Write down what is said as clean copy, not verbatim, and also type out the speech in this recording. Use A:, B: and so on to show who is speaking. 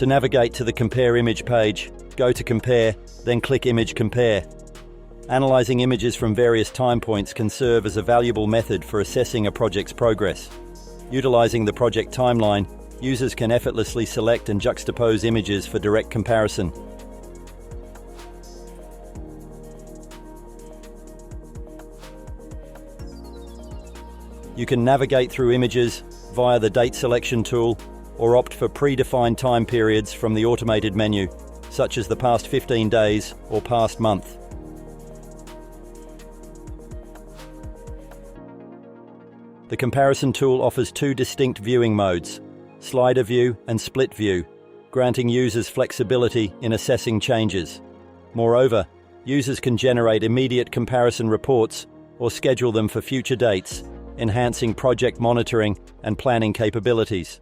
A: To navigate to the Compare Image page, go to Compare, then click Image Compare. Analyzing images from various time points can serve as a valuable method for assessing a project's progress. Utilizing the project timeline, users can effortlessly select and juxtapose images for direct comparison. You can navigate through images via the Date Selection tool or opt for predefined time periods from the automated menu, such as the past 15 days or past month. The comparison tool offers two distinct viewing modes, slider view and split view, granting users flexibility in assessing changes. Moreover, users can generate immediate comparison reports or schedule them for future dates, enhancing project monitoring and planning capabilities.